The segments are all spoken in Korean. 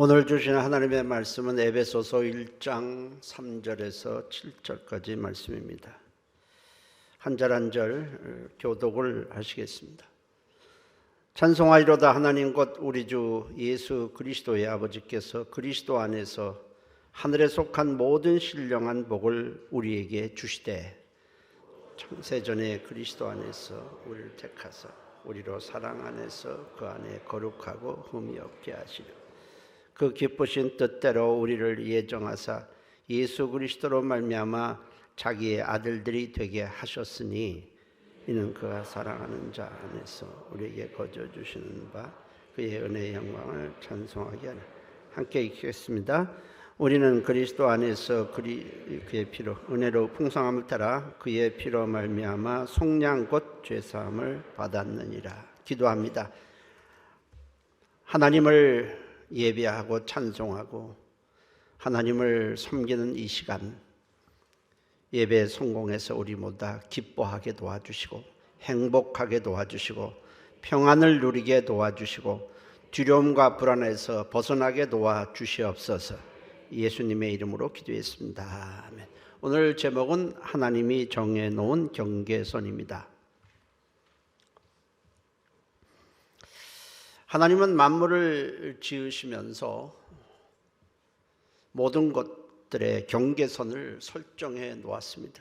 오늘 주신 하나님의 말씀은 에베소서 1장 3절에서 7절까지 말씀입니다. 한 절 한 절 교독을 하시겠습니다. 찬송하리로다 하나님 곧 우리 주 예수 그리스도의 아버지께서 그리스도 안에서 하늘에 속한 모든 신령한 복을 우리에게 주시되 창세전에 그리스도 안에서 우리를 택하사 우리로 사랑 안에서 그 안에 거룩하고 흠이 없게 하시려 그 기쁘신 뜻대로 우리를 예정하사 예수 그리스도로 말미암아 자기의 아들들이 되게 하셨으니 이는 그가 사랑하는 자 안에서 우리에게 거저 주시는 바 그의 은혜의 영광을 찬송하게 하라. 함께 읽겠습니다. 우리는 그리스도 안에서 그의 피로 은혜로 풍성함을 따라 그의 피로 말미암아 속량 곧 죄사함을 받았느니라. 기도합니다. 하나님을 예배하고 찬송하고 하나님을 섬기는 이 시간 예배 성공해서 우리 모두 다 기뻐하게 도와주시고 행복하게 도와주시고 평안을 누리게 도와주시고 두려움과 불안에서 벗어나게 도와주시옵소서. 예수님의 이름으로 기도했습니다. 아멘. 오늘 제목은 하나님이 정해놓은 경계선입니다. 하나님은 만물을 지으시면서 모든 것들의 경계선을 설정해 놓았습니다.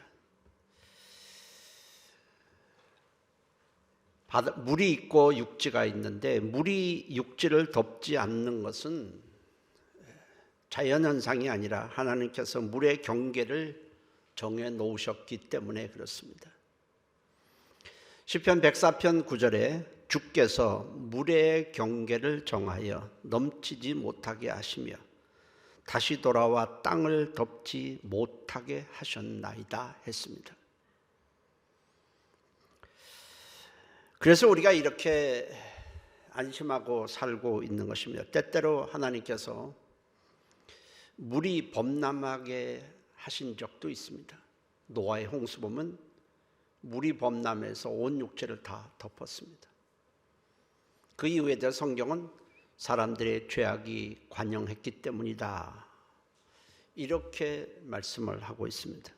물이 있고 육지가 있는데 물이 육지를 덮지 않는 것은 자연현상이 아니라 하나님께서 물의 경계를 정해 놓으셨기 때문에 그렇습니다. 시편 104편 9절에 주께서 물의 경계를 정하여 넘치지 못하게 하시며 다시 돌아와 땅을 덮지 못하게 하셨나이다 했습니다. 그래서 우리가 이렇게 안심하고 살고 있는 것입니다. 때때로 하나님께서 물이 범람하게 하신 적도 있습니다. 노아의 홍수 보면 물이 범람해서 온 육체를 다 덮었습니다. 그 이유에 대해 성경은 사람들의 죄악이 관영했기 때문이다 이렇게 말씀을 하고 있습니다.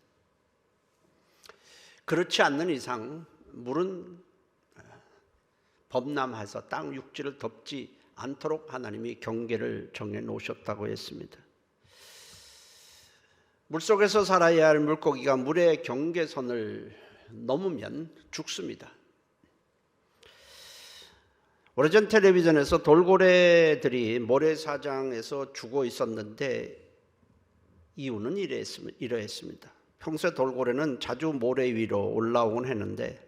그렇지 않는 이상 물은 범람해서 땅 육지를 덮지 않도록 하나님이 경계를 정해 놓으셨다고 했습니다. 물속에서 살아야 할 물고기가 물의 경계선을 넘으면 죽습니다. 오래전 텔레비전에서 돌고래들이 모래사장에서 죽어 있었는데 이유는 이러했습니다. 평소에 돌고래는 자주 모래 위로 올라오곤 했는데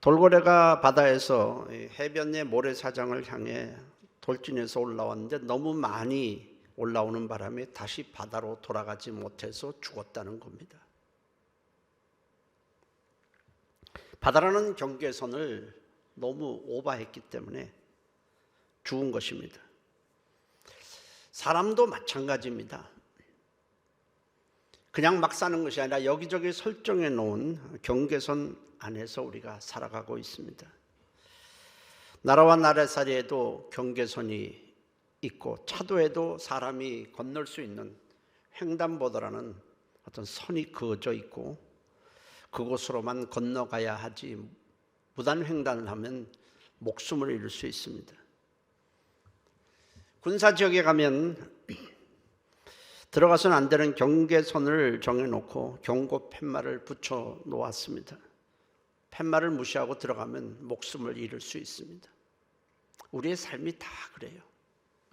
돌고래가 바다에서 해변의 모래사장을 향해 돌진해서 올라왔는데 너무 많이 올라오는 바람에 다시 바다로 돌아가지 못해서 죽었다는 겁니다. 바다라는 경계선을 너무 오버했기 때문에 죽은 것입니다. 사람도 마찬가지입니다. 그냥 막 사는 것이 아니라 여기저기 설정해 놓은 경계선 안에서 우리가 살아가고 있습니다. 나라와 나라 사이에도 경계선이 있고 차도에도 사람이 건널 수 있는 횡단보도라는 어떤 선이 그어져 있고 그곳으로만 건너가야 하지 무단 횡단을 하면 목숨을 잃을 수 있습니다. 군사지역에 가면 들어가서는 안 되는 경계선을 정해놓고 경고 팻말을 붙여 놓았습니다. 팻말을 무시하고 들어가면 목숨을 잃을 수 있습니다. 우리의 삶이 다 그래요.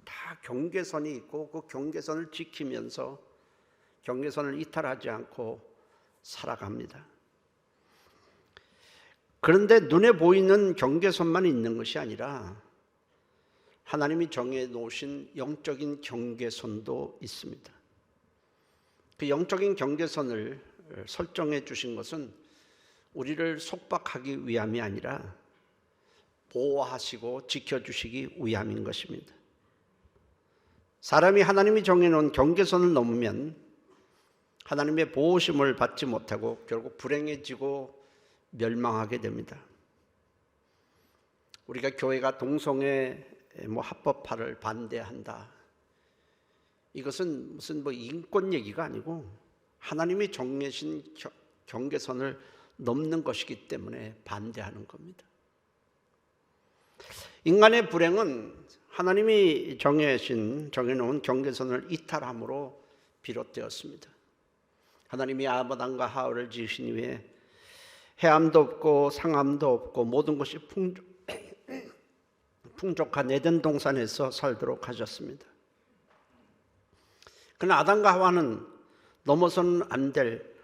다 경계선이 있고 그 경계선을 지키면서 경계선을 이탈하지 않고 살아갑니다. 그런데 눈에 보이는 경계선만 있는 것이 아니라 하나님이 정해 놓으신 영적인 경계선도 있습니다. 그 영적인 경계선을 설정해 주신 것은 우리를 속박하기 위함이 아니라 보호하시고 지켜주시기 위함인 것입니다. 사람이 하나님이 정해놓은 경계선을 넘으면 하나님의 보호심을 받지 못하고 결국 불행해지고 멸망하게 됩니다. 우리가 교회가 동성애 합법화를 반대한다. 이것은 무슨 인권 얘기가 아니고 하나님이 정해신 경계선을 넘는 것이기 때문에 반대하는 겁니다. 인간의 불행은 하나님이 정해놓은 경계선을 이탈함으로 비롯되었습니다. 하나님이 아담과 하와를 지으신 이후에 해함도 없고 상함도 없고 모든 것이 풍족한 에덴 동산에서 살도록 하셨습니다. 그러나 아담과 하와는 넘어서는 안 될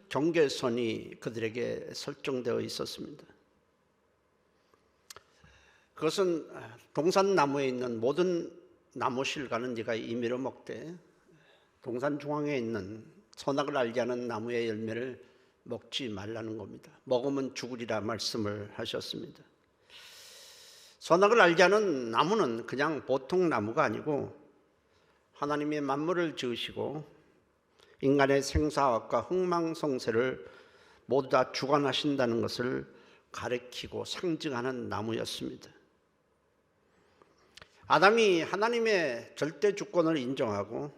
경계선이 그들에게 설정되어 있었습니다. 그것은 동산나무에 있는 모든 나무실과는 네가 임의로 먹되 동산 중앙에 있는 선악을 알게 하는 나무의 열매를 먹지 말라는 겁니다. 먹으면 죽으리라 말씀을 하셨습니다. 선악을 알게 하는 나무는 그냥 보통 나무가 아니고 하나님의 만물을 지으시고 인간의 생사학과 흥망성쇠를 모두 다 주관하신다는 것을 가리키고 상징하는 나무였습니다. 아담이 하나님의 절대 주권을 인정하고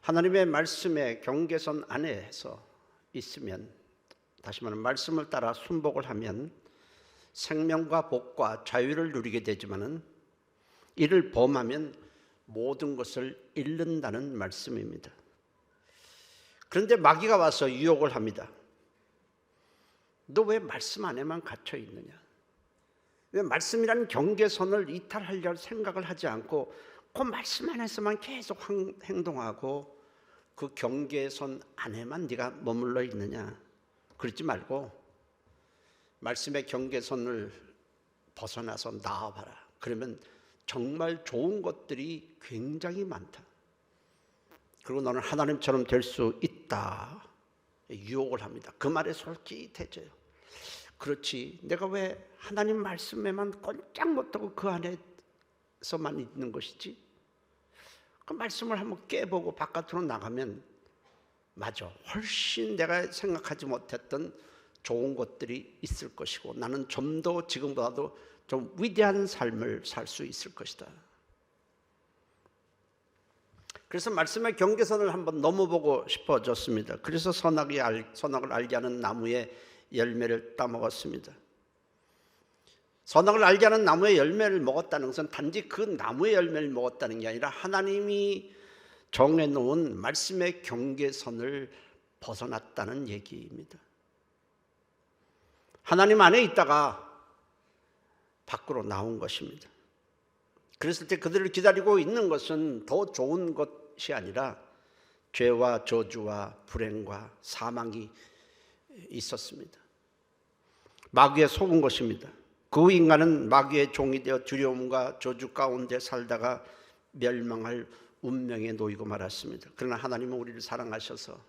하나님의 말씀의 경계선 안에서 있으면, 다시 말하면 말씀을 따라 순복을 하면 생명과 복과 자유를 누리게 되지만은 이를 범하면 모든 것을 잃는다는 말씀입니다. 그런데 마귀가 와서 유혹을 합니다. 너 왜 말씀 안에만 갇혀 있느냐? 왜 말씀이라는 경계선을 이탈하려고 생각을 하지 않고 그 말씀 안에서만 계속 행동하고 그 경계선 안에만 네가 머물러 있느냐? 그러지 말고 말씀의 경계선을 벗어나서 나와봐라. 그러면 정말 좋은 것들이 굉장히 많다. 그리고 너는 하나님처럼 될 수 있다. 유혹을 합니다. 그 말에 솔깃해져요. 그렇지, 내가 왜 하나님 말씀에만 꼼짝 못하고 그 안에서만 있는 것이지? 그 말씀을 한번 깨보고 바깥으로 나가면 맞아, 훨씬 내가 생각하지 못했던 좋은 것들이 있을 것이고 나는 좀 더 지금보다도 좀 위대한 삶을 살 수 있을 것이다. 그래서 말씀의 경계선을 한번 넘어보고 싶어졌습니다. 그래서 선악을 알게 하는 나무의 열매를 따먹었습니다. 선악을 알게 하는 나무의 열매를 먹었다는 것은 단지 그 나무의 열매를 먹었다는 게 아니라 하나님이 정해놓은 말씀의 경계선을 벗어났다는 얘기입니다. 하나님 안에 있다가 밖으로 나온 것입니다. 그랬을 때 그들을 기다리고 있는 것은 더 좋은 것이 아니라 죄와 저주와 불행과 사망이 있었습니다. 마귀에 속은 것입니다. 그 인간은 마귀의 종이 되어 두려움과 저주 가운데 살다가 멸망할 운명에 놓이고 말았습니다. 그러나 하나님은 우리를 사랑하셔서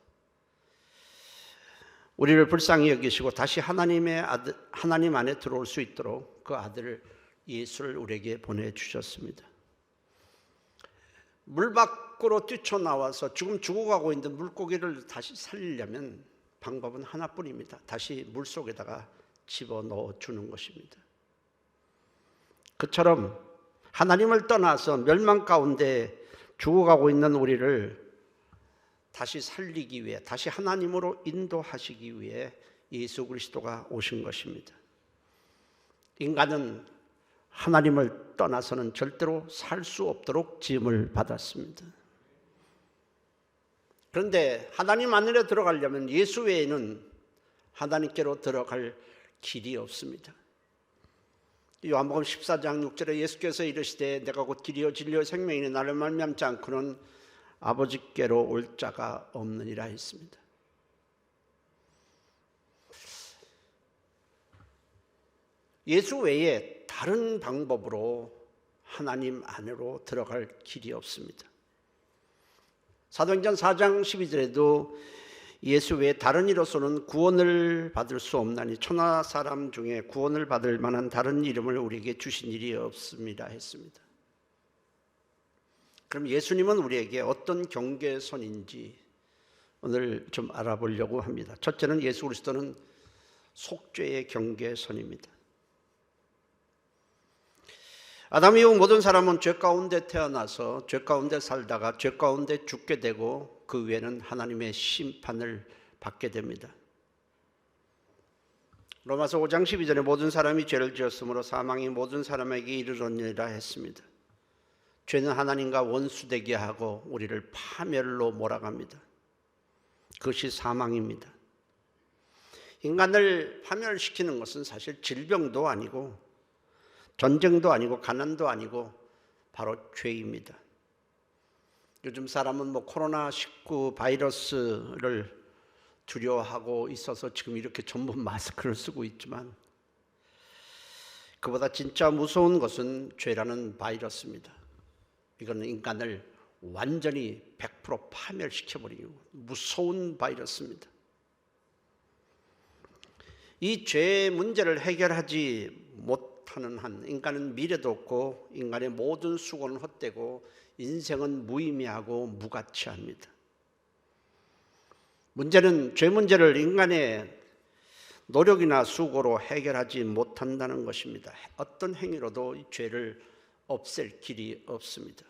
우리를 불쌍히 여기시고 다시 하나님 안에 들어올 수 있도록 그 아들을 예수를 우리에게 보내주셨습니다. 물 밖으로 뛰쳐나와서 지금 죽어가고 있는 물고기를 다시 살리려면 방법은 하나뿐입니다. 다시 물속에다가 집어넣어 주는 것입니다. 그처럼 하나님을 떠나서 멸망 가운데 죽어가고 있는 우리를 다시 살리기 위해, 다시 하나님으로 인도하시기 위해 예수 그리스도가 오신 것입니다. 인간은 하나님을 떠나서는 절대로 살 수 없도록 지음을 받았습니다. 그런데 하나님 안으로 들어가려면 예수 외에는 하나님께로 들어갈 길이 없습니다. 요한복음 14장 6절에 예수께서 이르시되 내가 곧 길이요 진리요 생명이니 나를 말미암지 않고는 아버지께로 올 자가 없느니라 했습니다. 예수 외에 다른 방법으로 하나님 안으로 들어갈 길이 없습니다. 사도행전 4장 12절에도 예수 외에 다른 이로서는 구원을 받을 수 없나니 천하 사람 중에 구원을 받을 만한 다른 이름을 우리에게 주신 일이 없습니다 했습니다. 그럼 예수님은 우리에게 어떤 경계선인지 오늘 좀 알아보려고 합니다. 첫째는 예수 그리스도는 속죄의 경계선입니다. 아담 이후 모든 사람은 죄 가운데 태어나서 죄 가운데 살다가 죄 가운데 죽게 되고 그 위에는 하나님의 심판을 받게 됩니다. 로마서 5장 12절에 모든 사람이 죄를 지었으므로 사망이 모든 사람에게 이르렀느니라 했습니다. 죄는 하나님과 원수되게 하고 우리를 파멸로 몰아갑니다. 그것이 사망입니다. 인간을 파멸시키는 것은 사실 질병도 아니고 전쟁도 아니고 가난도 아니고 바로 죄입니다. 요즘 사람은 코로나19 바이러스를 두려워하고 있어서 지금 이렇게 전부 마스크를 쓰고 있지만 그보다 진짜 무서운 것은 죄라는 바이러스입니다. 이거는 인간을 완전히 100% 파멸시켜버리는 무서운 바이러스입니다. 이 죄의 문제를 해결하지 못하는 한 인간은 미래도 없고 인간의 모든 수고는 헛되고 인생은 무의미하고 무가치합니다. 문제는 죄 문제를 인간의 노력이나 수고로 해결하지 못한다는 것입니다. 어떤 행위로도 이 죄를 없앨 길이 없습니다.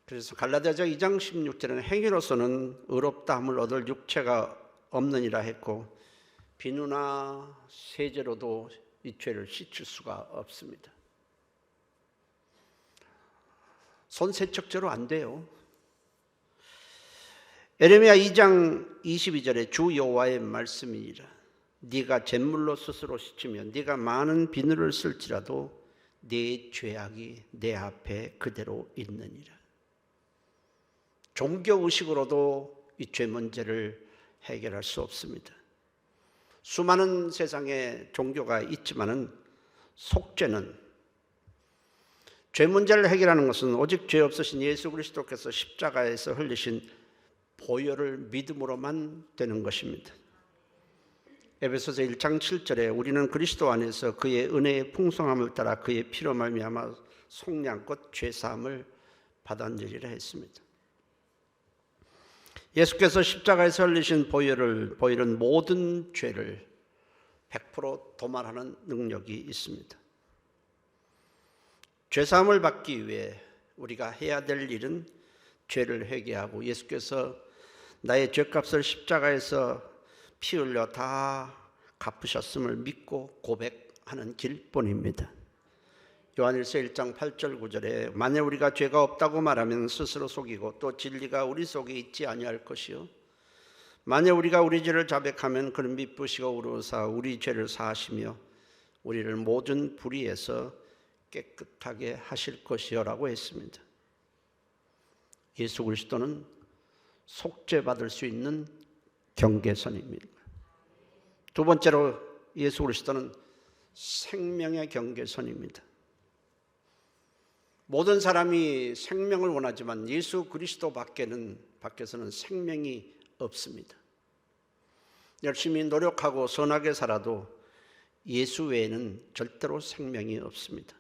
그래서 갈라디아서 2장 16절에는 행위로서는 의롭다함을 얻을 육체가 없느니라 했고 비누나 세제로도 이 죄를 씻을 수가 없습니다. 손세척제로 안 돼요. 에레미야 2장 22절에 주 여호와의 말씀이니라. 네가 잿물로 스스로 씻으면 네가 많은 비누를 쓸지라도 네 죄악이 내 앞에 그대로 있느니라. 종교의식으로도 이 죄 문제를 해결할 수 없습니다. 수많은 세상에 종교가 있지만은 속죄는 죄 문제를 해결하는 것은 오직 죄 없으신 예수 그리스도께서 십자가에서 흘리신 보혈을 믿음으로만 되는 것입니다. 에베소서 1장 7절에 우리는 그리스도 안에서 그의 은혜의 풍성함을 따라 그의 피로 말미암아 속량껏 죄 사함을 받았느니라 했습니다. 예수께서 십자가에서 흘리신 보혈은 모든 죄를 100% 도말하는 능력이 있습니다. 죄 사함을 받기 위해 우리가 해야 될 일은 죄를 회개하고 예수께서 나의 죄값을 십자가에서 피 흘려 다 갚으셨음을 믿고 고백하는 길뿐입니다. 요한일서 1장 8절 9절에 만일 우리가 죄가 없다고 말하면 스스로 속이고 또 진리가 우리 속에 있지 아니할 것이요 만일 우리가 우리 죄를 자백하면 그는 미쁘시고 우러사 우리 죄를 사하시며 우리를 모든 불의에서 깨끗하게 하실 것이요라고 했습니다. 예수 그리스도는 속죄받을 수 있는 경계선입니다. 두 번째로 예수 그리스도는 생명의 경계선입니다. 모든 사람이 생명을 원하지만 예수 그리스도 밖에서는 생명이 없습니다. 열심히 노력하고 선하게 살아도 예수 외에는 절대로 생명이 없습니다.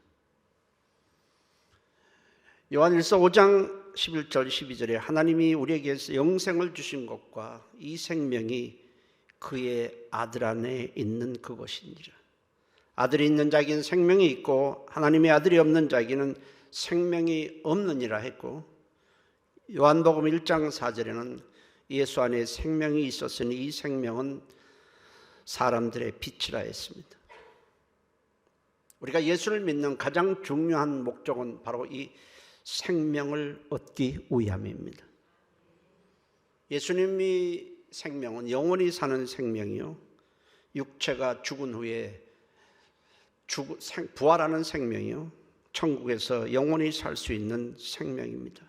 요한일서 5장 11절 12절에 하나님이 우리에게 영생을 주신 것과 이 생명이 그의 아들 안에 있는 그것이니라. 아들이 있는 자에게는 생명이 있고 하나님의 아들이 없는 자에게는 생명이 없느니라 했고 요한복음 1장 4절에는 예수 안에 생명이 있었으니 이 생명은 사람들의 빛이라 했습니다. 우리가 예수를 믿는 가장 중요한 목적은 바로 이 생명을 얻기 위함입니다. 예수님이 생명은 영원히 사는 생명이요 육체가 죽은 후에 부활하는 생명이요 천국에서 영원히 살 수 있는 생명입니다.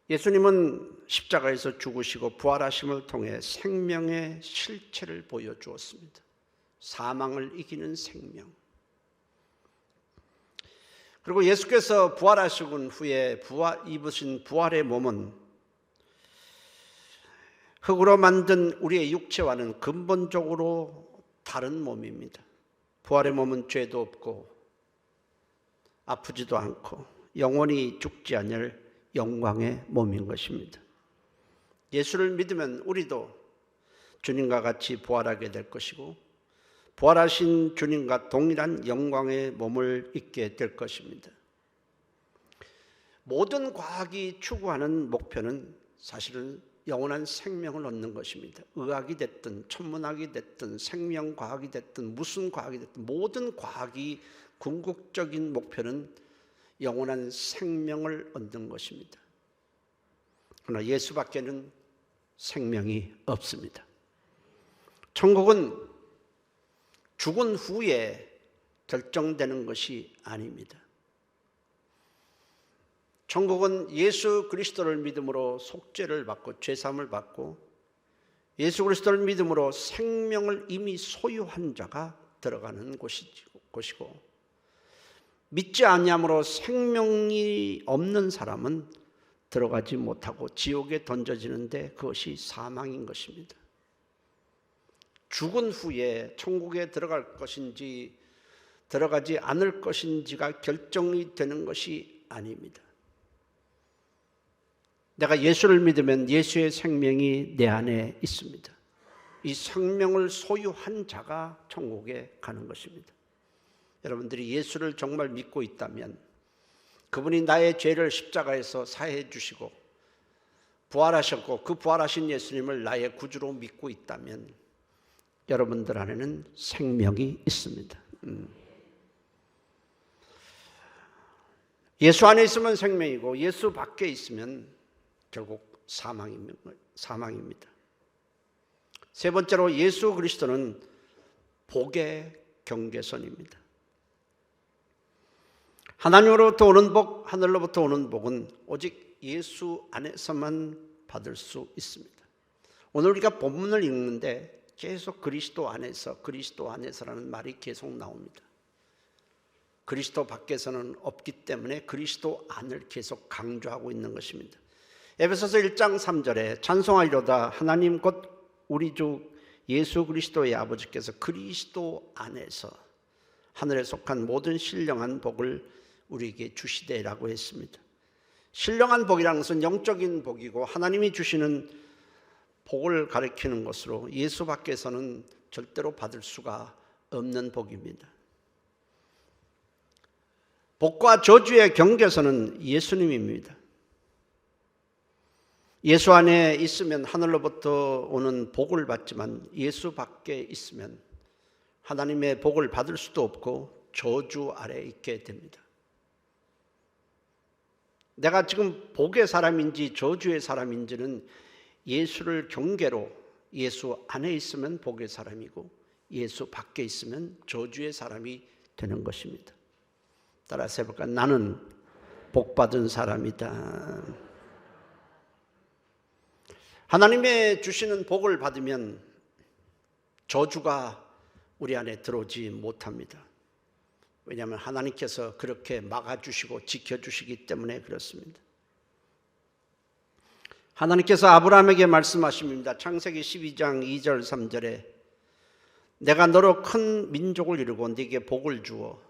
예수님은 십자가에서 죽으시고 부활하심을 통해 생명의 실체를 보여주었습니다. 사망을 이기는 생명. 그리고 예수께서 부활하시고 후에 입으신 부활의 몸은 흙으로 만든 우리의 육체와는 근본적으로 다른 몸입니다. 부활의 몸은 죄도 없고 아프지도 않고 영원히 죽지 않을 영광의 몸인 것입니다. 예수를 믿으면 우리도 주님과 같이 부활하게 될 것이고 부활하신 주님과 동일한 영광의 몸을 입게 될 것입니다. 모든 과학이 추구하는 목표는 사실은 영원한 생명을 얻는 것입니다. 의학이 됐든 천문학이 됐든 생명과학이 됐든 무슨 과학이 됐든 모든 과학이 궁극적인 목표는 영원한 생명을 얻는 것입니다. 그러나 예수밖에는 생명이 없습니다. 천국은 죽은 후에 결정되는 것이 아닙니다. 천국은 예수 그리스도를 믿음으로 속죄를 받고 죄사함을 받고 예수 그리스도를 믿음으로 생명을 이미 소유한 자가 들어가는 곳이고 믿지 아니함으로 생명이 없는 사람은 들어가지 못하고 지옥에 던져지는데 그것이 사망인 것입니다. 죽은 후에 천국에 들어갈 것인지 들어가지 않을 것인지가 결정이 되는 것이 아닙니다. 내가 예수를 믿으면 예수의 생명이 내 안에 있습니다. 이 생명을 소유한 자가 천국에 가는 것입니다. 여러분들이 예수를 정말 믿고 있다면 그분이 나의 죄를 십자가에서 사해 주시고 부활하셨고 그 부활하신 예수님을 나의 구주로 믿고 있다면 여러분들 안에는 생명이 있습니다. 예수 안에 있으면 생명이고 예수 밖에 있으면 결국 사망입니다. 세 번째로 예수 그리스도는 복의 경계선입니다. 하나님으로부터 오는 복, 하늘로부터 오는 복은 오직 예수 안에서만 받을 수 있습니다. 오늘 우리가 본문을 읽는데 계속 그리스도 안에서라는 말이 계속 나옵니다. 그리스도 밖에서는 없기 때문에 그리스도 안을 계속 강조하고 있는 것입니다. 에베소서 1장 3절에 찬송하리로다 하나님 곧 우리 주 예수 그리스도의 아버지께서 그리스도 안에서 하늘에 속한 모든 신령한 복을 우리에게 주시되라고 했습니다. 신령한 복이라는 것은 영적인 복이고 하나님이 주시는 복을 가리키는 것으로 예수 밖에서는 절대로 받을 수가 없는 복입니다. 복과 저주의 경계선은 예수님입니다. 예수 안에 있으면 하늘로부터 오는 복을 받지만 예수 밖에 있으면 하나님의 복을 받을 수도 없고 저주 아래 있게 됩니다. 내가 지금 복의 사람인지 저주의 사람인지는 예수를 경계로 예수 안에 있으면 복의 사람이고 예수 밖에 있으면 저주의 사람이 되는 것입니다. 따라서 해볼까? 나는 복받은 사람이다. 하나님의 주시는 복을 받으면 저주가 우리 안에 들어오지 못합니다. 왜냐하면 하나님께서 그렇게 막아주시고 지켜주시기 때문에 그렇습니다. 하나님께서 아브라함에게 말씀하십니다. 창세기 12장 2절 3절에 내가 너로 큰 민족을 이루고 네게 복을 주어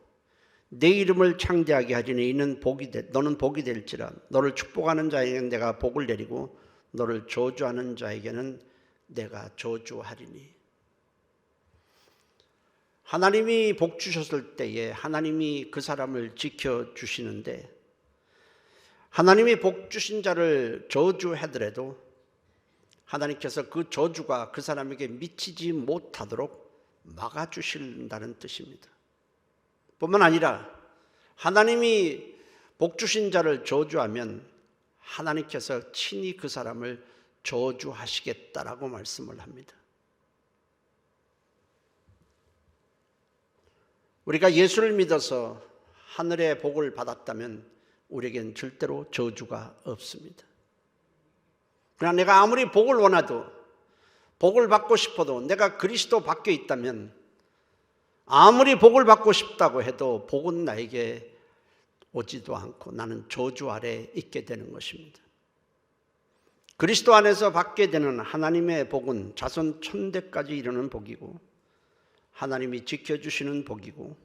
내 이름을 창대하게 하리니 너는 복이 될지라 너를 축복하는 자에게는 내가 복을 내리고 너를 저주하는 자에게는 내가 저주하리니. 하나님이 복 주셨을 때에 하나님이 그 사람을 지켜주시는데 하나님이 복 주신 자를 저주하더라도 하나님께서 그 저주가 그 사람에게 미치지 못하도록 막아주신다는 뜻입니다. 뿐만 아니라 하나님이 복 주신 자를 저주하면 하나님께서 친히 그 사람을 저주하시겠다라고 말씀을 합니다. 우리가 예수를 믿어서 하늘의 복을 받았다면 우리에겐 절대로 저주가 없습니다. 그러나 내가 아무리 복을 원해도 복을 받고 싶어도 내가 그리스도 밖에 있다면 아무리 복을 받고 싶다고 해도 복은 나에게 오지도 않고 나는 저주 아래 있게 되는 것입니다. 그리스도 안에서 받게 되는 하나님의 복은 자손 천대까지 이르는 복이고 하나님이 지켜주시는 복이고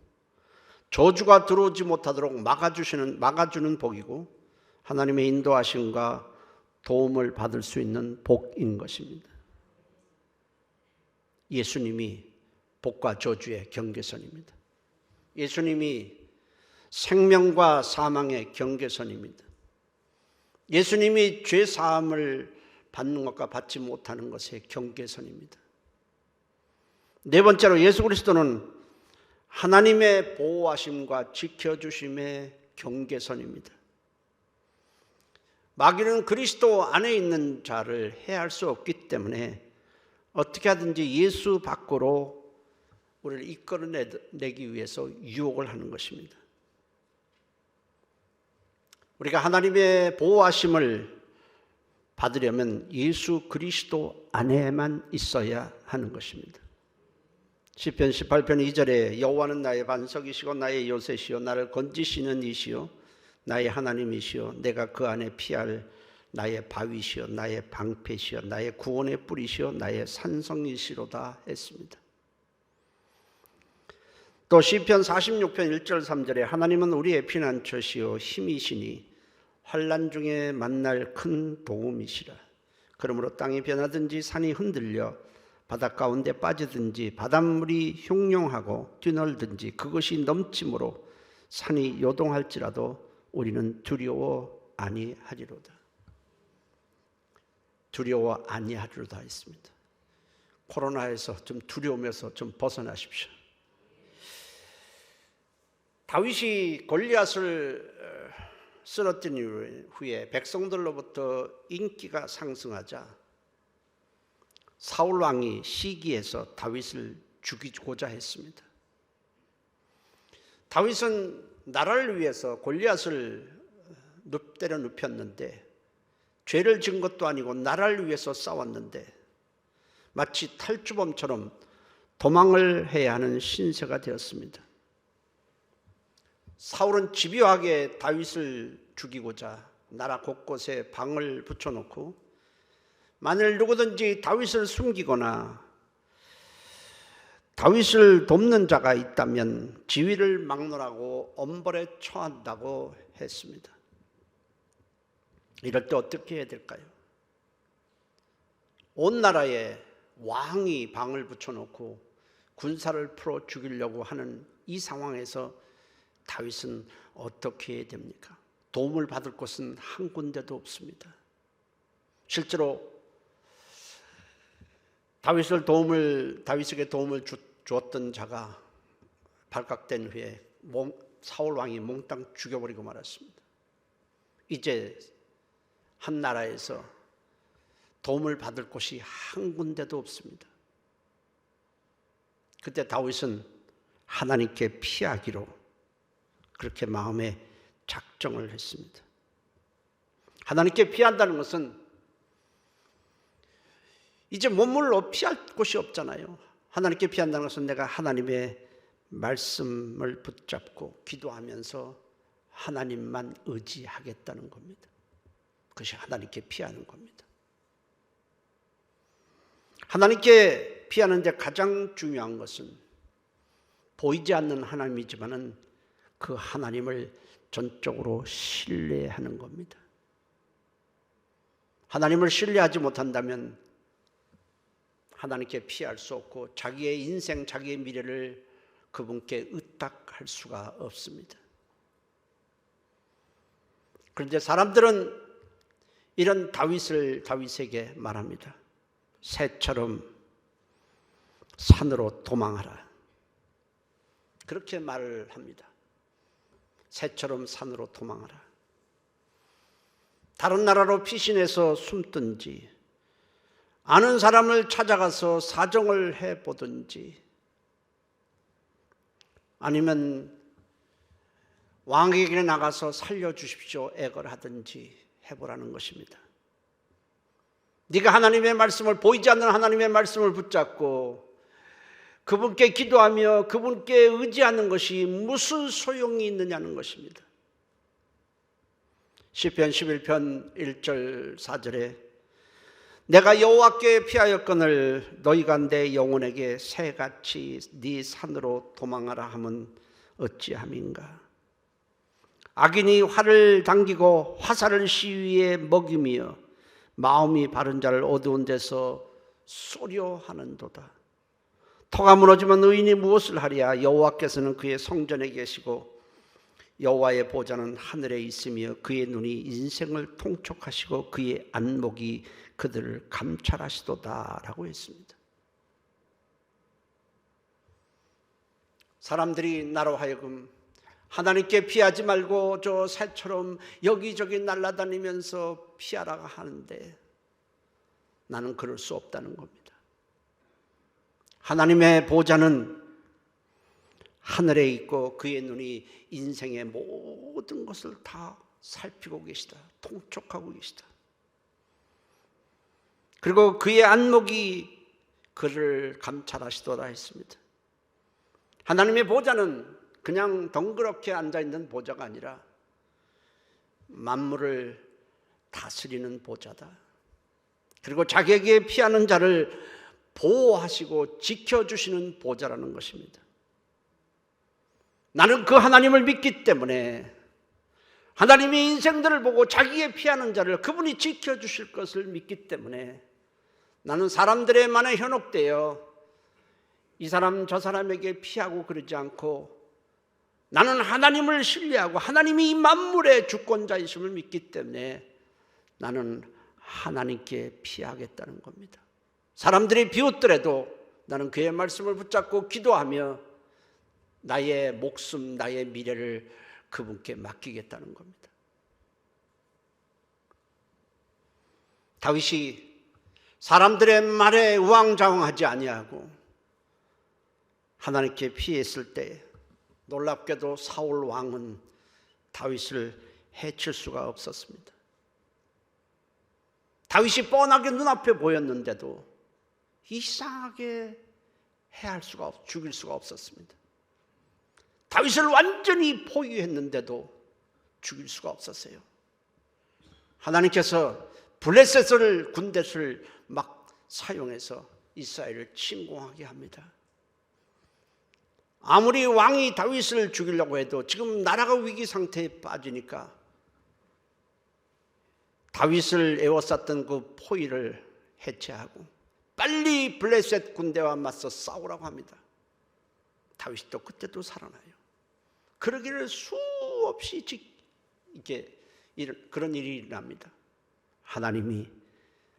저주가 들어오지 못하도록 막아주는 복이고 하나님의 인도하심과 도움을 받을 수 있는 복인 것입니다. 예수님이 복과 저주의 경계선입니다. 예수님이 생명과 사망의 경계선입니다. 예수님이 죄 사함을 받는 것과 받지 못하는 것의 경계선입니다. 네 번째로 예수 그리스도는 하나님의 보호하심과 지켜주심의 경계선입니다. 마귀는 그리스도 안에 있는 자를 해할 수 없기 때문에 어떻게 하든지 예수 밖으로 우리를 이끌어내기 위해서 유혹을 하는 것입니다. 우리가 하나님의 보호하심을 받으려면 예수 그리스도 안에만 있어야 하는 것입니다. 시편 18편 2절에 여호와는 나의 반석이시고 나의 요새시요 나를 건지시는 이시요 나의 하나님이시요 내가 그 안에 피할 나의 바위시요 나의 방패시요 나의 구원의 뿌리시요 나의 산성이시로다 했습니다. 또 시편 46편 1절 3절에 하나님은 우리의 피난처시요 힘이시니 환난 중에 만날 큰 도움이시라. 그러므로 땅이 변하든지 산이 흔들려 바닷 가운데 빠지든지 바닷물이 흉룡하고 뛰놀든지 그것이 넘침으로 산이 요동할지라도 우리는 두려워 아니하리로다. 두려워 아니하리로다 했습니다. 코로나에서 좀 두려움에서 좀 벗어나십시오. 다윗이 골리앗을 쓰러뜨린 후에 백성들로부터 인기가 상승하자 사울 왕이 시기해서 다윗을 죽이고자 했습니다. 다윗은 나라를 위해서 골리앗을 때려 눕혔는데 죄를 지은 것도 아니고 나라를 위해서 싸웠는데 마치 탈주범처럼 도망을 해야 하는 신세가 되었습니다. 사울은 집요하게 다윗을 죽이고자 나라 곳곳에 방을 붙여놓고 만일 누구든지 다윗을 숨기거나 다윗을 돕는 자가 있다면 지위를 막론하고 엄벌에 처한다고 했습니다. 이럴 때 어떻게 해야 될까요? 온 나라에 왕이 방을 붙여놓고 군사를 풀어 죽이려고 하는 이 상황에서 다윗은 어떻게 해야 됩니까? 도움을 받을 곳은 한 군데도 없습니다. 실제로 다윗에게 도움을 주었던 자가 발각된 후에 사울 왕이 몽땅 죽여버리고 말았습니다. 이제 한 나라에서 도움을 받을 곳이 한 군데도 없습니다. 그때 다윗은 하나님께 피하기로 그렇게 마음에 작정을 했습니다. 하나님께 피한다는 것은 이제 몸물로 피할 곳이 없잖아요. 하나님께 피한다는 것은 내가 하나님의 말씀을 붙잡고 기도하면서 하나님만 의지하겠다는 겁니다. 그것이 하나님께 피하는 겁니다. 하나님께 피하는 데 가장 중요한 것은 보이지 않는 하나님이지만은 그 하나님을 전적으로 신뢰하는 겁니다. 하나님을 신뢰하지 못한다면 하나님께 피할 수 없고 자기의 인생, 자기의 미래를 그분께 의탁할 수가 없습니다. 그런데 사람들은 이런 다윗에게 말합니다. 새처럼 산으로 도망하라. 그렇게 말을 합니다. 새처럼 산으로 도망하라. 다른 나라로 피신해서 숨든지 아는 사람을 찾아가서 사정을 해보든지 아니면 왕에게 나가서 살려주십시오 애걸하든지 해보라는 것입니다. 네가 하나님의 말씀을 보이지 않는 하나님의 말씀을 붙잡고 그분께 기도하며 그분께 의지하는 것이 무슨 소용이 있느냐는 것입니다. 시편 11편 1절 4절에 내가 여호와께 피하였거늘 너희가 내 영혼에게 새같이 네 산으로 도망하라 함은 어찌함인가. 악인이 활을 당기고 화살을 시위에 먹이며 마음이 바른 자를 어두운 데서 쏘려 하는도다. 터가 무너지면 의인이 무엇을 하랴. 여호와께서는 그의 성전에 계시고 여호와의 보좌는 하늘에 있으며 그의 눈이 인생을 통촉하시고 그의 안목이 그들을 감찰하시도다 라고 했습니다. 사람들이 나로 하여금 하나님께 피하지 말고 저 새처럼 여기저기 날아다니면서 피하라고 하는데 나는 그럴 수 없다는 겁니다. 하나님의 보좌는 하늘에 있고 그의 눈이 인생의 모든 것을 다 살피고 계시다. 통촉하고 계시다. 그리고 그의 안목이 그를 감찰하시도다 했습니다. 하나님의 보좌는 그냥 덩그렇게 앉아있는 보좌가 아니라 만물을 다스리는 보좌다. 그리고 자기에게 피하는 자를 보호하시고 지켜주시는 보좌라는 것입니다. 나는 그 하나님을 믿기 때문에 하나님의 인생들을 보고 자기의 피하는 자를 그분이 지켜주실 것을 믿기 때문에 나는 사람들의 만에 현혹되어 이 사람 저 사람에게 피하고 그러지 않고 나는 하나님을 신뢰하고 하나님이 이 만물의 주권자이심을 믿기 때문에 나는 하나님께 피하겠다는 겁니다. 사람들이 비웃더라도 나는 그의 말씀을 붙잡고 기도하며 나의 목숨, 나의 미래를 그분께 맡기겠다는 겁니다. 다윗이 사람들의 말에 우왕좌왕하지 아니하고 하나님께 피했을 때 놀랍게도 사울 왕은 다윗을 해칠 수가 없었습니다. 다윗이 뻔하게 눈앞에 보였는데도 이상하게 죽일 수가 없었습니다. 다윗을 완전히 포위했는데도 죽일 수가 없었어요. 하나님께서 블레셋을 군대를 막 사용해서 이스라엘을 침공하게 합니다. 아무리 왕이 다윗을 죽이려고 해도 지금 나라가 위기 상태에 빠지니까 다윗을 에워쌌던 그 포위를 해체하고 빨리 블레셋 군대와 맞서 싸우라고 합니다. 다윗이 또 그때도 살아나요. 그러기를 수없이 그런 일이 일어납니다. 하나님이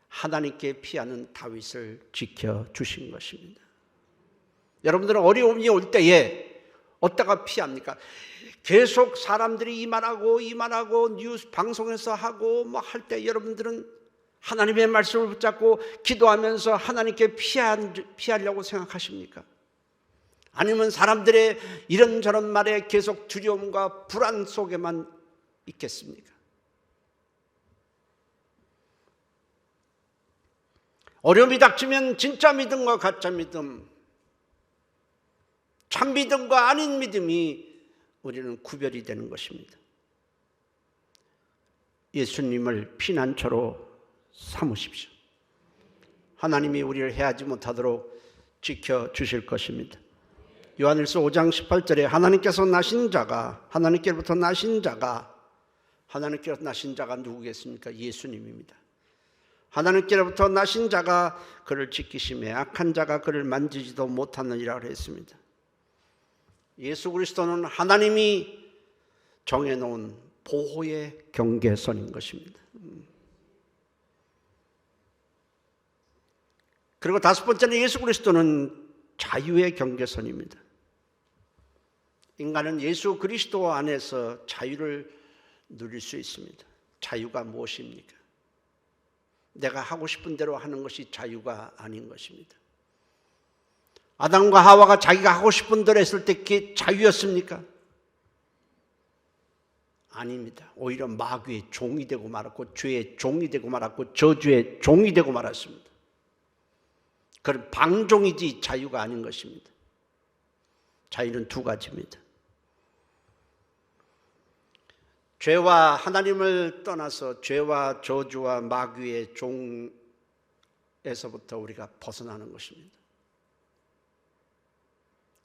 하나님께 피하는 다윗을 지켜주신 것입니다. 여러분들은 어려움이 올 때에 어디다가 피합니까? 계속 사람들이 이 말하고 뉴스 방송에서 하고 뭐 할 때 여러분들은 하나님의 말씀을 붙잡고 기도하면서 하나님께 피하려고 생각하십니까? 아니면 사람들의 이런저런 말에 계속 두려움과 불안 속에만 있겠습니까? 어려움이 닥치면 진짜 믿음과 가짜 믿음, 참 믿음과 아닌 믿음이 우리는 구별이 되는 것입니다. 예수님을 피난처로 삼으십시오. 하나님이 우리를 해하지 못하도록 지켜주실 것입니다. 요한일서 5장 18절에 하나님께로부터 나신 자가 누구겠습니까? 예수님입니다. 하나님께로부터 나신 자가 그를 지키심에 악한 자가 그를 만지지도 못하느니라 했습니다. 예수 그리스도는 하나님이 정해놓은 보호의 경계선인 것입니다. 그리고 다섯 번째는 예수 그리스도는 자유의 경계선입니다. 인간은 예수 그리스도 안에서 자유를 누릴 수 있습니다. 자유가 무엇입니까? 내가 하고 싶은 대로 하는 것이 자유가 아닌 것입니다. 아담과 하와가 자기가 하고 싶은 대로 했을 때 그게 자유였습니까? 아닙니다. 오히려 마귀의 종이 되고 말았고 죄의 종이 되고 말았고 저주의 종이 되고 말았습니다. 그건 방종이지 자유가 아닌 것입니다. 자유는 두 가지입니다. 죄와 하나님을 떠나서 죄와 저주와 마귀의 종에서부터 우리가 벗어나는 것입니다.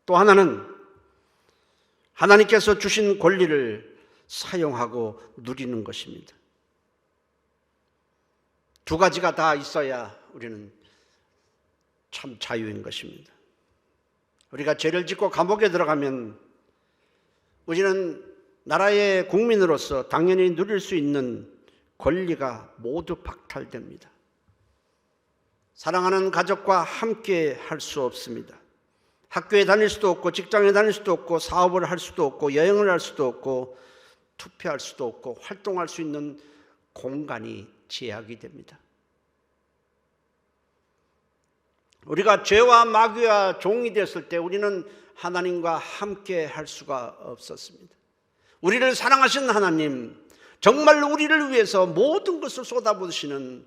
또 하나는 하나님께서 주신 권리를 사용하고 누리는 것입니다. 두 가지가 다 있어야 우리는 참 자유인 것입니다. 우리가 죄를 짓고 감옥에 들어가면 우리는 나라의 국민으로서 당연히 누릴 수 있는 권리가 모두 박탈됩니다. 사랑하는 가족과 함께 할 수 없습니다. 학교에 다닐 수도 없고 직장에 다닐 수도 없고 사업을 할 수도 없고 여행을 할 수도 없고 투표할 수도 없고 활동할 수 있는 공간이 제약이 됩니다. 우리가 죄와 마귀와 종이 되었을 때 우리는 하나님과 함께 할 수가 없었습니다. 우리를 사랑하신 하나님, 정말 우리를 위해서 모든 것을 쏟아부으시는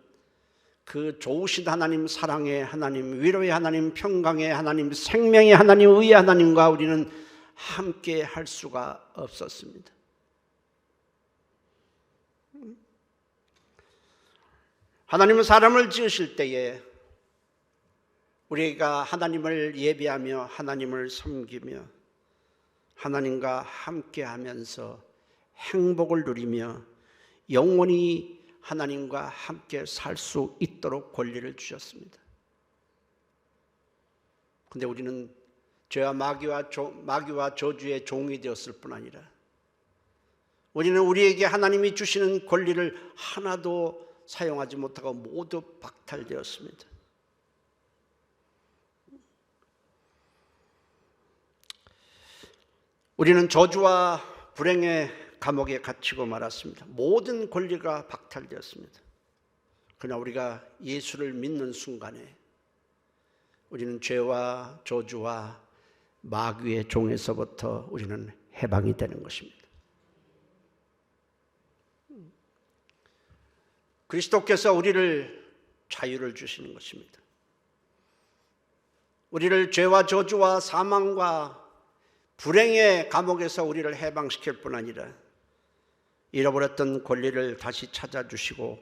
그 좋으신 하나님, 사랑의 하나님, 위로의 하나님, 평강의 하나님, 생명의 하나님, 의의 하나님과 우리는 함께 할 수가 없었습니다. 하나님은 사람을 지으실 때에 우리가 하나님을 예배하며 하나님을 섬기며 하나님과 함께하면서 행복을 누리며 영원히 하나님과 함께 살 수 있도록 권리를 주셨습니다. 그런데 우리는 죄와 마귀와 저주의 종이 되었을 뿐 아니라 우리는 우리에게 하나님이 주시는 권리를 하나도 사용하지 못하고 모두 박탈되었습니다. 우리는 저주와 불행의 감옥에 갇히고 말았습니다. 모든 권리가 박탈되었습니다. 그러나 우리가 예수를 믿는 순간에 우리는 죄와 저주와 마귀의 종에서부터 우리는 해방이 되는 것입니다. 그리스도께서 우리를 자유를 주시는 것입니다. 우리를 죄와 저주와 사망과 불행의 감옥에서 우리를 해방시킬 뿐 아니라 잃어버렸던 권리를 다시 찾아주시고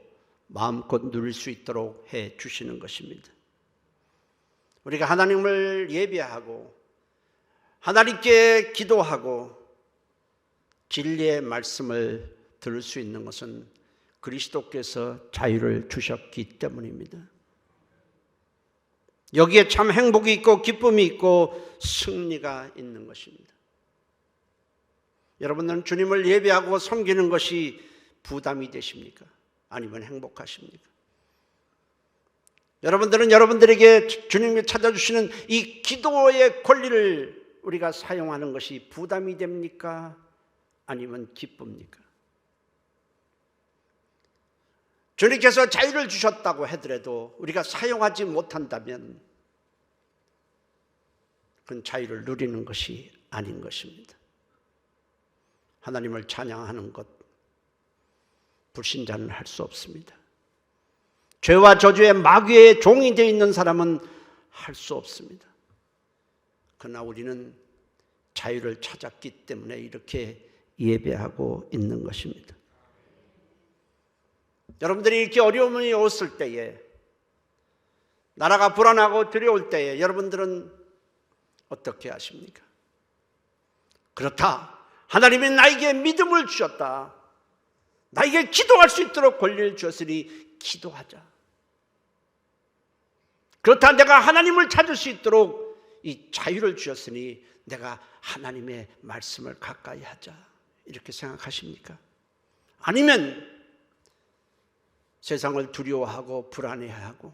마음껏 누릴 수 있도록 해주시는 것입니다. 우리가 하나님을 예배하고 하나님께 기도하고 진리의 말씀을 들을 수 있는 것은 그리스도께서 자유를 주셨기 때문입니다. 여기에 참 행복이 있고 기쁨이 있고 승리가 있는 것입니다. 여러분들은 주님을 예배하고 섬기는 것이 부담이 되십니까? 아니면 행복하십니까? 여러분들은 여러분들에게 주님이 찾아주시는 이 기도의 권리를 우리가 사용하는 것이 부담이 됩니까? 아니면 기쁩니까? 주님께서 자유를 주셨다고 하더라도 우리가 사용하지 못한다면 그건 자유를 누리는 것이 아닌 것입니다. 하나님을 찬양하는 것, 불신자는 할 수 없습니다. 죄와 저주의 마귀의 종이 되어 있는 사람은 할 수 없습니다. 그러나 우리는 자유를 찾았기 때문에 이렇게 예배하고 있는 것입니다. 여러분들이 이렇게 어려움이 왔을 때에, 나라가 불안하고 두려울 때에 여러분들은 어떻게 하십니까? 그렇다, 하나님이 나에게 믿음을 주셨다, 나에게 기도할 수 있도록 권리를 주었으니 기도하자. 그렇다, 내가 하나님을 찾을 수 있도록 이 자유를 주셨으니 내가 하나님의 말씀을 가까이 하자, 이렇게 생각하십니까? 아니면 세상을 두려워하고 불안해하고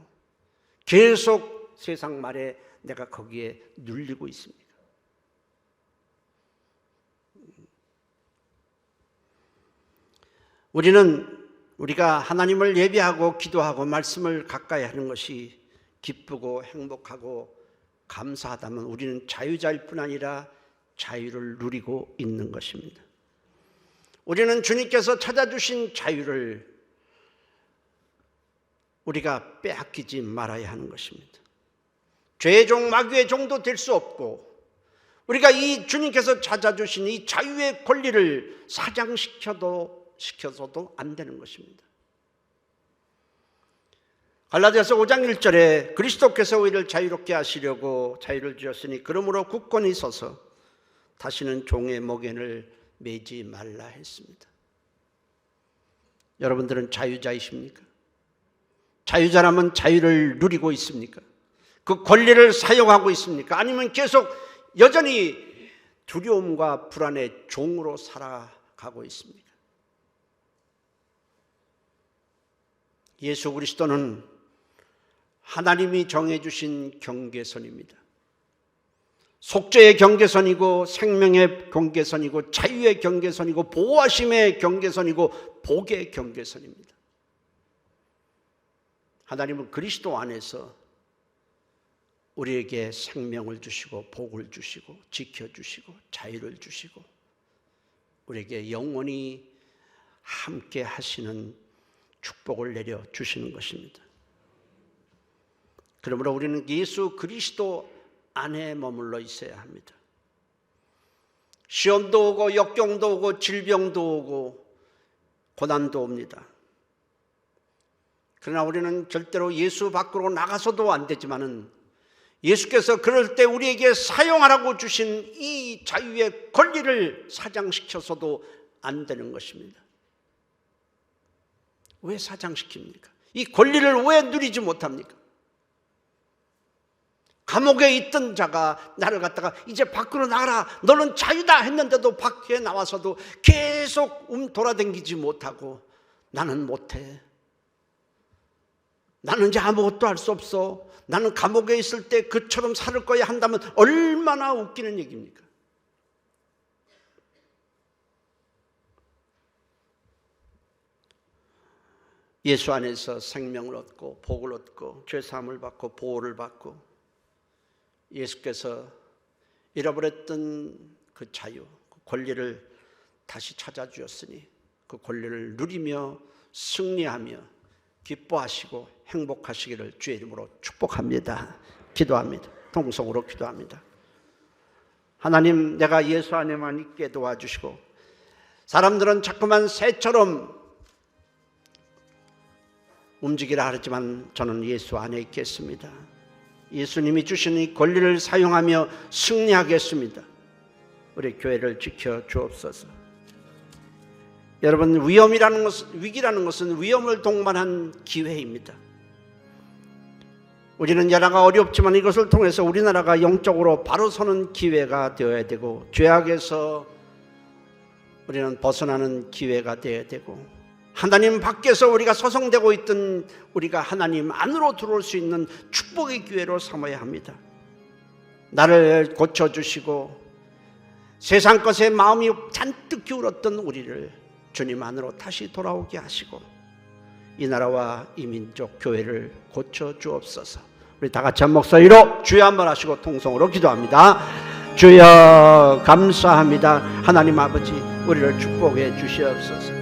계속 세상 말에 내가 거기에 눌리고 있습니까? 우리가 하나님을 예배하고 기도하고 말씀을 가까이 하는 것이 기쁘고 행복하고 감사하다면 우리는 자유자일 뿐 아니라 자유를 누리고 있는 것입니다. 우리는 주님께서 찾아주신 자유를 우리가 빼앗기지 말아야 하는 것입니다. 죄의 종, 마귀의 종도 될 수 없고 우리가 이 주님께서 찾아주신 이 자유의 권리를 사장시켜서도 안 되는 것입니다. 갈라디아서 5장 1절에 그리스도께서 우리를 자유롭게 하시려고 자유를 주셨으니 그러므로 굳건히 서서 다시는 종의 목연을 매지 말라 했습니다. 여러분들은 자유자이십니까? 자유자라면 자유를 누리고 있습니까? 그 권리를 사용하고 있습니까? 아니면 계속 여전히 두려움과 불안의 종으로 살아가고 있습니다. 예수 그리스도는 하나님이 정해주신 경계선입니다. 속죄의 경계선이고 생명의 경계선이고 자유의 경계선이고 보호하심의 경계선이고 복의 경계선입니다. 하나님은 그리스도 안에서 우리에게 생명을 주시고 복을 주시고 지켜주시고 자유를 주시고 우리에게 영원히 함께 하시는 축복을 내려 주시는 것입니다. 그러므로 우리는 예수 그리스도 안에 머물러 있어야 합니다. 시험도 오고 역경도 오고 질병도 오고 고난도 옵니다. 그러나 우리는 절대로 예수 밖으로 나가서도 안 되지만은 예수께서 그럴 때 우리에게 사용하라고 주신 이 자유의 권리를 사장시켜서도 안 되는 것입니다. 왜 사장시킵니까? 이 권리를 왜 누리지 못합니까? 감옥에 있던 자가 나를 갖다가 이제 밖으로 나가라, 너는 자유다 했는데도 밖에 나와서도 계속 돌아다니지 못하고 나는 못해, 나는 이제 아무것도 할 수 없어, 나는 감옥에 있을 때 그처럼 살 거야 한다면 얼마나 웃기는 얘기입니까? 예수 안에서 생명을 얻고 복을 얻고 죄사함을 받고 보호를 받고 예수께서 잃어버렸던 그 자유, 그 권리를 다시 찾아주었으니 그 권리를 누리며 승리하며 기뻐하시고 행복하시기를 주의 이름으로 축복합니다. 기도합니다. 통성으로 기도합니다. 하나님, 내가 예수 안에만 있게 도와주시고 사람들은 자꾸만 새처럼 움직이라 하지만 저는 예수 안에 있겠습니다. 예수님이 주신 이 권리를 사용하며 승리하겠습니다. 우리 교회를 지켜 주옵소서. 여러분, 위기라는 것은 위험을 동반한 기회입니다. 우리는 여러가 어렵지만 이것을 통해서 우리나라가 영적으로 바로 서는 기회가 되어야 되고 죄악에서 우리는 벗어나는 기회가 되어야 되고 하나님 밖에서 우리가 서성대고 있던 우리가 하나님 안으로 들어올 수 있는 축복의 기회로 삼아야 합니다. 나를 고쳐주시고 세상 것에 마음이 잔뜩 기울었던 우리를 주님 안으로 다시 돌아오게 하시고 이 나라와 이 민족 교회를 고쳐주옵소서. 우리 다 같이 한 목소리로 주여 한번 하시고 통성으로 기도합니다. 주여 감사합니다. 하나님 아버지, 우리를 축복해 주시옵소서.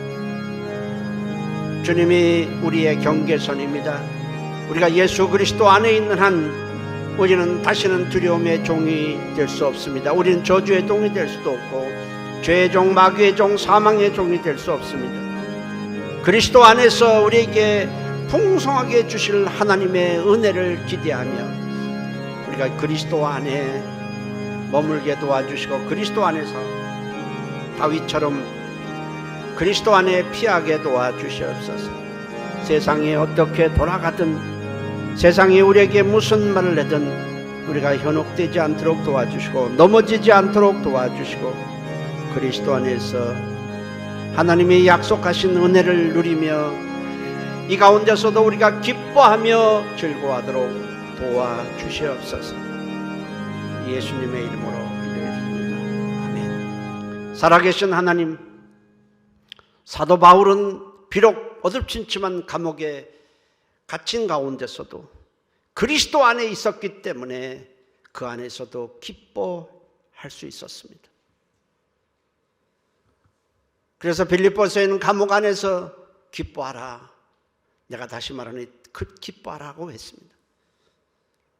주님이 우리의 경계선입니다. 우리가 예수 그리스도 안에 있는 한 우리는 다시는 두려움의 종이 될 수 없습니다. 우리는 저주의 종이 될 수도 없고 죄의 종, 마귀의 종, 사망의 종이 될 수 없습니다. 그리스도 안에서 우리에게 풍성하게 주실 하나님의 은혜를 기대하며 우리가 그리스도 안에 머물게 도와주시고 그리스도 안에서 다윗처럼 그리스도 안에 피하게 도와주시옵소서. 세상에 어떻게 돌아가든 세상이 우리에게 무슨 말을 하든 우리가 현혹되지 않도록 도와주시고 넘어지지 않도록 도와주시고 그리스도 안에서 하나님이 약속하신 은혜를 누리며 이 가운데서도 우리가 기뻐하며 즐거워하도록 도와주시옵소서. 예수님의 이름으로 기도했습니다. 아멘. 살아계신 하나님, 사도 바울은 비록 어둡지만 감옥에 갇힌 가운데서도 그리스도 안에 있었기 때문에 그 안에서도 기뻐할 수 있었습니다. 그래서 빌립보서에 있는 감옥 안에서 기뻐하라, 내가 다시 말하니 기뻐하라고 했습니다.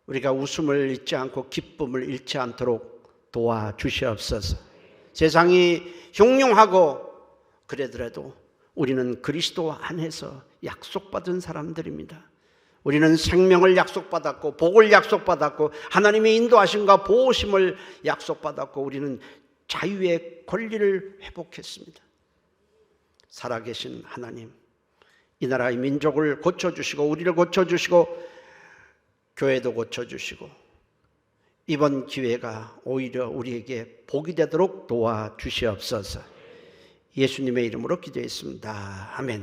우리가 웃음을 잃지 않고 기쁨을 잃지 않도록 도와주시옵소서. 세상이 흉흉하고 그래더라도 우리는 그리스도 안에서 약속받은 사람들입니다. 우리는 생명을 약속받았고 복을 약속받았고 하나님의 인도하심과 보호심을 약속받았고 우리는 자유의 권리를 회복했습니다. 살아계신 하나님, 이 나라의 민족을 고쳐주시고 우리를 고쳐주시고 교회도 고쳐주시고 이번 기회가 오히려 우리에게 복이 되도록 도와주시옵소서. 예수님의 이름으로 기도했습니다. 아멘.